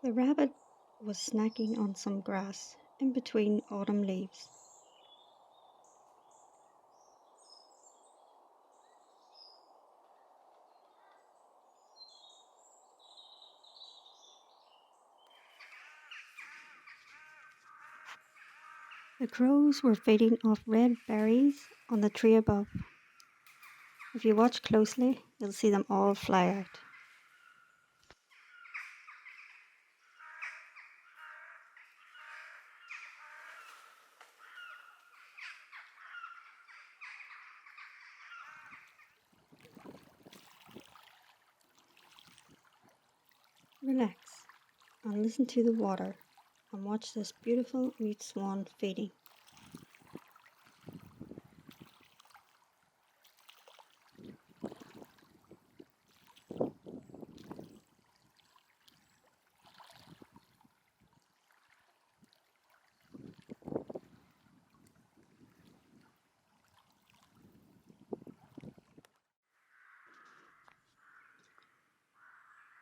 The rabbit was snacking on some grass in between autumn leaves. The crows were feeding off red berries on the tree above. If you watch closely, you'll see them all fly out. Relax and listen to the water and watch this beautiful mute swan feeding.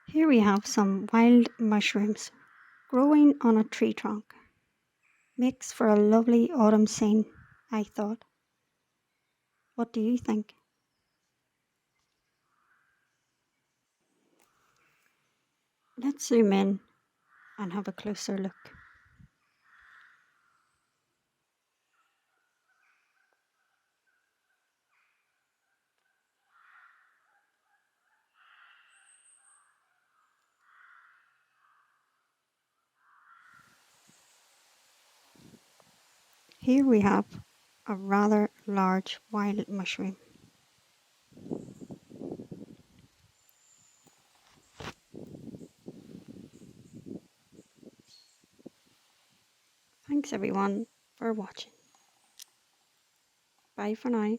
Here we have some wild mushrooms growing on a tree trunk. Makes for a lovely autumn scene, I thought. What do you think? Let's zoom in and have a closer look. Here we have a rather large wild mushroom. Thanks everyone for watching. Bye for now.